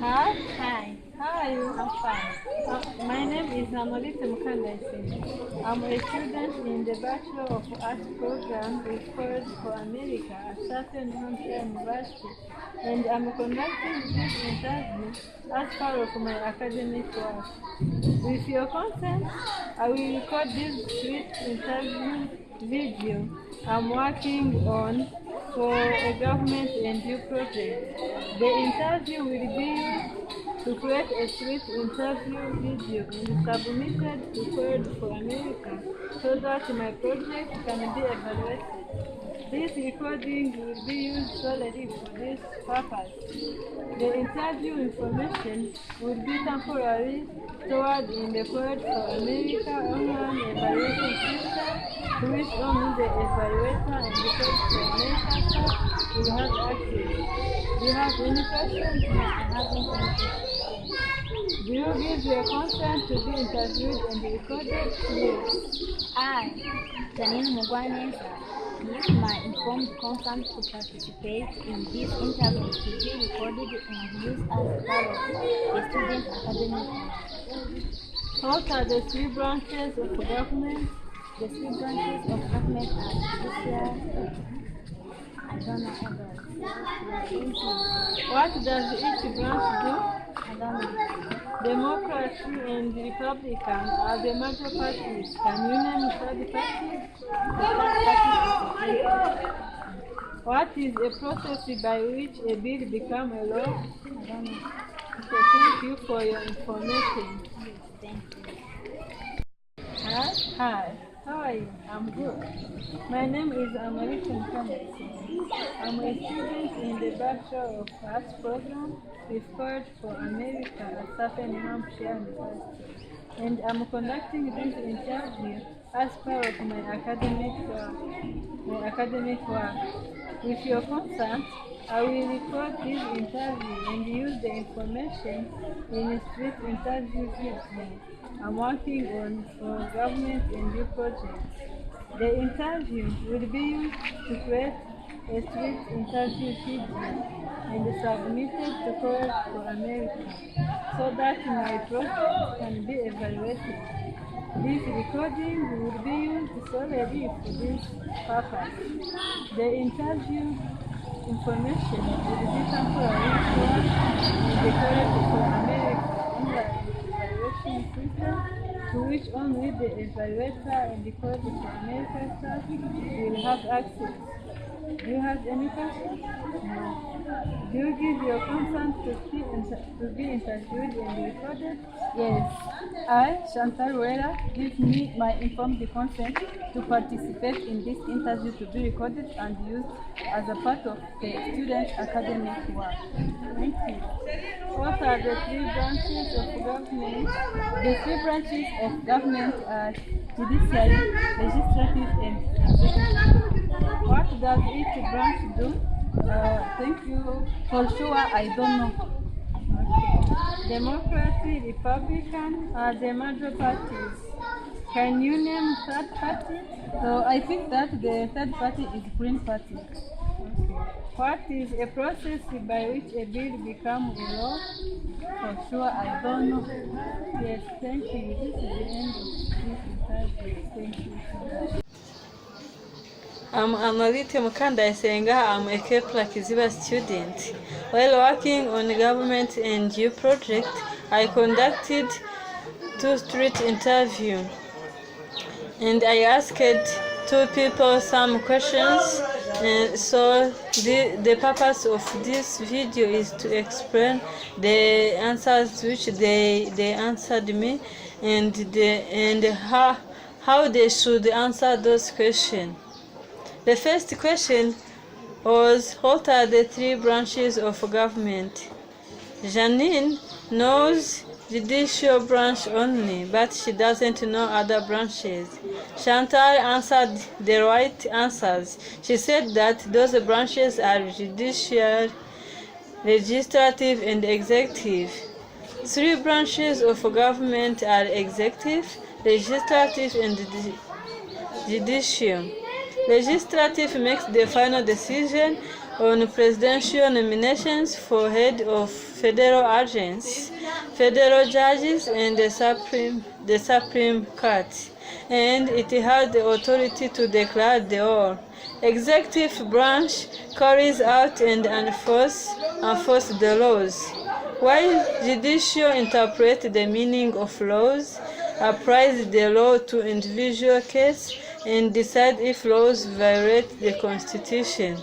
Hi. Hi, How are you? I'm fine. My name is Anualite. I'm a student in the Bachelor of Arts program with Course for America at Southern New Hampshire University, and I'm conducting this interview as part of my academic work. With your consent, I will record this sweet interview video I'm working on for a government NGO project. The interview will be used to create a sweet interview video and submitted to Code for America so that my project can be evaluated. This recording will be used solely for this purpose. The interview information will be temporarily stored in the Code for America online evaluation system to which only the evaluator and the Code for America staff will have access. Do you have any questions? No, I haven't any questions. Do you give your consent to be interviewed and recorded? Yes. I, Janine Mugwaneza, give my informed consent to participate in this interview to be recorded and used as part of the student academic work. What are the three branches of government? The three branches of government are judicial. I don't know others. Thank you. What does each branch do? I don't know. Democracy and Republican are the major parties. Can you name third parties? What is a process by which a bill becomes a law? I don't know. Okay, thank you for your information. Thank you. Hi. Hi. How are you? I'm good. My name is Anualite. I'm a student in the Bachelor of Arts program with Course for America at Southern New Hampshire University, and I'm conducting this interview as part of my academic work. With your consent, I will record this interview and use the information in a street interview video I'm working on for government and new projects. The interview will be used to create a street interview video and submitted to Course for America so that my project can be evaluated. This recording will be used solely for this purpose. The interview information will be temporarily stored in the Course for America online evaluation system to which only the evaluator and the Course for America staff will have access. Do you have any questions? No. Do you give your consent to be interviewed and recorded? Yes, I, Chantal Wera, give me my informed consent to participate in this interview to be recorded and used as a part of the student academic work. Thank you. What are the three branches of government? The three branches of government are judiciary, legislative, and executive. What does each branch do? Thank you. For sure, I don't know. Democracy, Republican are the major parties. Can you name third party? So I think that the third party is Green Party. Okay. What is a process by which a bill becomes a law? For sure, I don't know. Yes, thank you. This is the end of this interview. Thank you so much. I'm Anualite Mukandayisenga. I'm a Kepler Kiziba student. While working on government NGO project, I conducted 2 street interviews, and I asked 2 people some questions. So the purpose of this video is to explain the answers which they answered me, and how they should answer those questions. The first question was, what are the 3 branches of government? Janine knows judicial branch only, but she doesn't know other branches. Chantal answered the right answers. She said that those branches are judicial, legislative, and executive. 3 branches of government are executive, legislative, and judicial. Legislative makes the final decision, on presidential nominations for head of federal agents, federal judges, and the Supreme Court, and it has the authority to declare the war. Executive branch carries out and enforce the laws, while judicial interpret the meaning of laws, applies the law to individual case, and decide if laws violate the Constitution.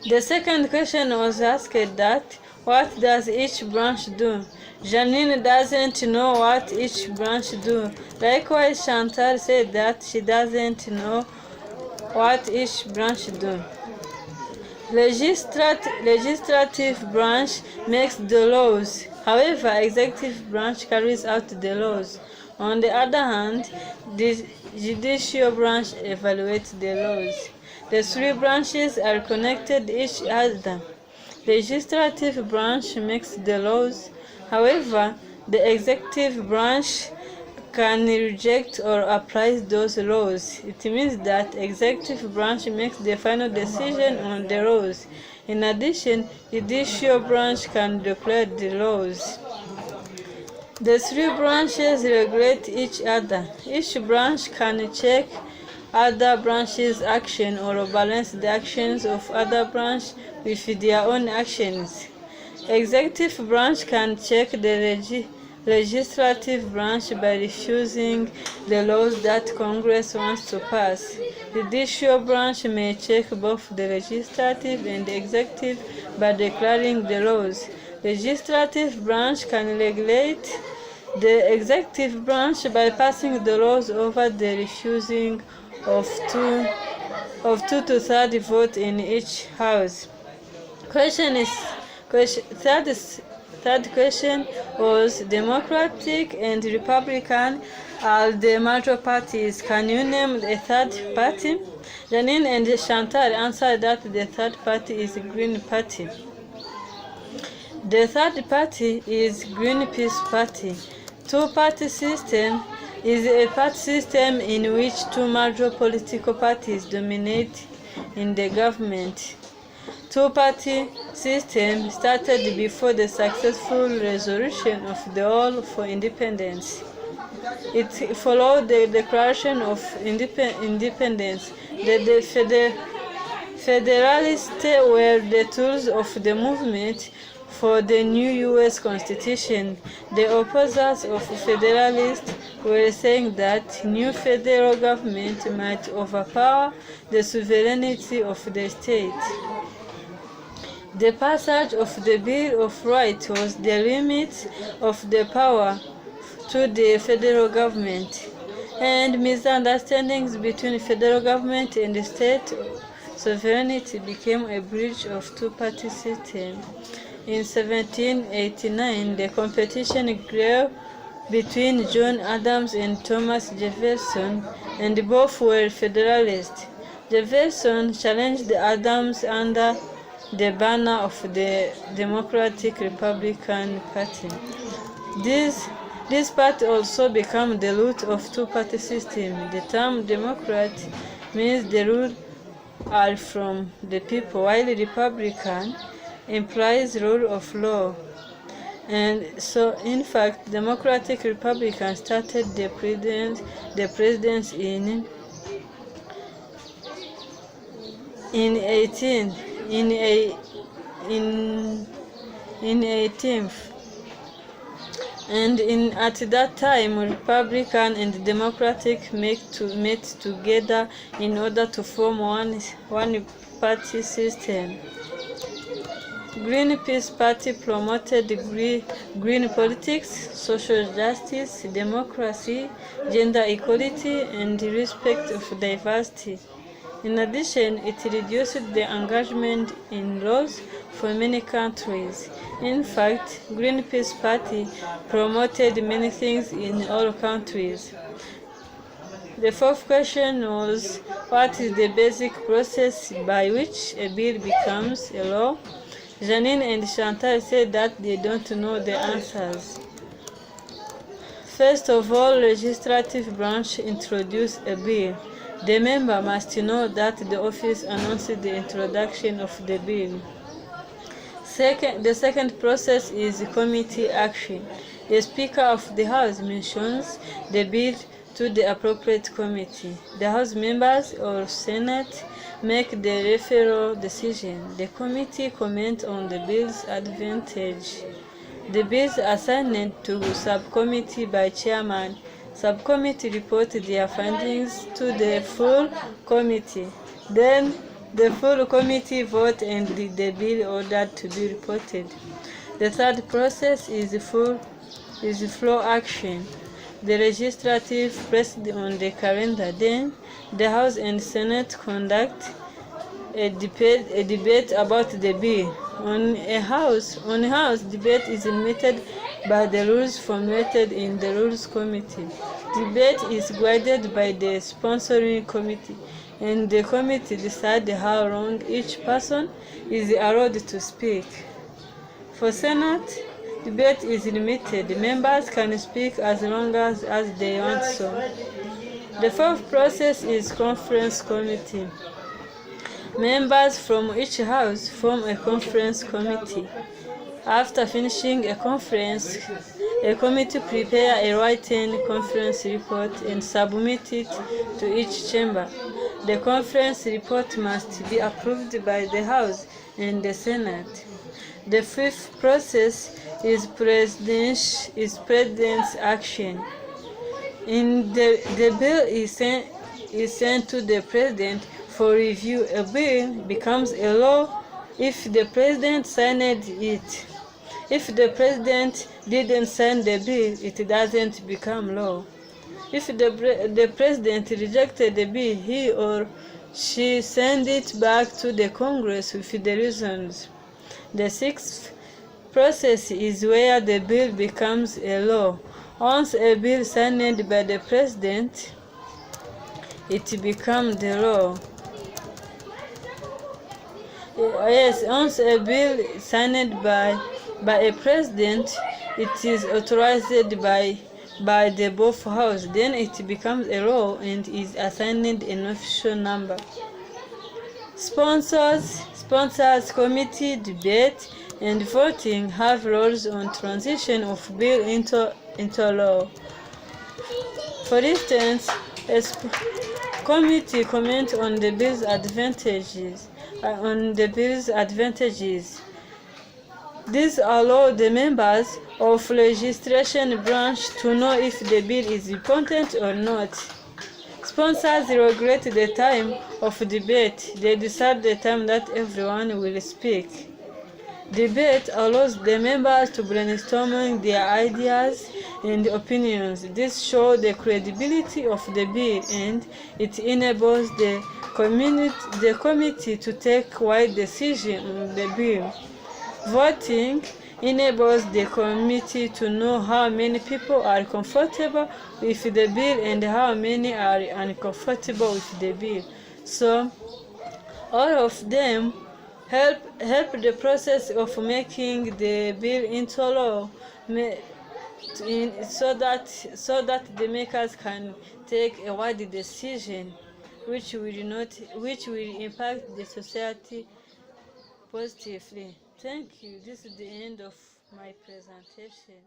The second question was asked that, what does each branch do? Janine doesn't know what each branch do. Likewise, Chantal said that she doesn't know what each branch do. Legislative branch makes the laws. However, executive branch carries out the laws. On the other hand, the judicial branch evaluates the laws. The three branches are connected each other. The legislative branch makes the laws. However, the executive branch can reject or apply those laws. It means that executive branch makes the final decision on the laws. In addition, judicial branch can declare the laws. The three branches regulate each other. Each branch can check other branches' action or balance the actions of other branch with their own actions. Executive branch can check the legislative branch by refusing the laws that Congress wants to pass. The judicial branch may check both the legislative and the executive by declaring the laws. The legislative branch can regulate the executive branch by passing the laws over the refusing of two to third vote in each house. Third question was, Democratic and Republican are the major parties. Can you name a third party? Janine and Chantal answered that the third party is Green Party. The third party is Greenpeace Party. Two-party system is a party system in which two major political parties dominate in the government. Two-party system started before the successful resolution of the War for Independence. It followed the Declaration of Independence. The Federalists were the tools of the movement for the new U.S. Constitution. The opposers of Federalists were saying that new federal government might overpower the sovereignty of the state. The passage of the Bill of Rights was the limit of the power to the federal government, and misunderstandings between federal government and the state sovereignty became a breach of two-party system. In 1789, the competition grew between John Adams and Thomas Jefferson, and both were Federalists. Jefferson challenged Adams under the banner of the Democratic Republican Party. This party also became the root of two-party system. The term Democrat means the rule are from the people, while Republican implies rule of law. And so, in fact, Democratic Republican started the presidency in 18th. And at that time, Republican and Democratic met together in order to form one party system. Greenpeace Party promoted green politics, social justice, democracy, gender equality, and respect of diversity. In addition, it reduced the engagement in laws for many countries. In fact, Greenpeace Party promoted many things in all countries. The fourth question was, what is the basic process by which a bill becomes a law? Janine and Chantal said that they don't know the answers. First of all, legislative branch introduced a bill. The member must know that the office announced the introduction of the bill. The second process is committee action. The Speaker of the House mentions the bill to the appropriate committee. The House members or Senate make the referral decision. The committee comments on the bill's advantage. The bills are assigned to subcommittee by chairman. Subcommittee report their findings to the full committee. Then the full committee vote and the bill ordered to be reported. The third process is floor action. The legislative placed on the calendar. Then the House and Senate conduct a debate about the bill. On a house debate is limited by the rules formulated in the Rules Committee. Debate is guided by the sponsoring committee, and the committee decides how long each person is allowed to speak. For Senate, debate is limited. Members can speak as long as they want so. The fourth process is conference committee. Members from each house form a conference committee. After finishing a conference, a committee prepares a written conference report and submits it to each chamber. The conference report must be approved by the House and the Senate. The fifth process is president's action. The bill is sent to the president for review. A bill becomes a law if the president signed it. If the president didn't sign the bill, it doesn't become law. If the president rejected the bill, he or she sends it back to the Congress with the reasons. The sixth process is where the bill becomes a law. Once a bill is signed by the president, it becomes the law. Yes, once a bill is signed by a president, it is authorized by the both houses. Then it becomes a law and is assigned an official number. Sponsors committee debate and voting have roles on transition of bill into law. For instance, a committee comments on the bill's advantages. This allows the members of legislation branch to know if the bill is important or not. Sponsors regulate the time of debate. They decide the time that everyone will speak. Debate allows the members to brainstorm their ideas and opinions. This shows the credibility of the bill, and it enables the committee to take wise decisions on the bill. Voting enables the committee to know how many people are comfortable with the bill and how many are uncomfortable with the bill. So, all of them help the process of making the bill into law, so that the makers can take a wise decision, which will impact the society positively. Thank you. This is the end of my presentation.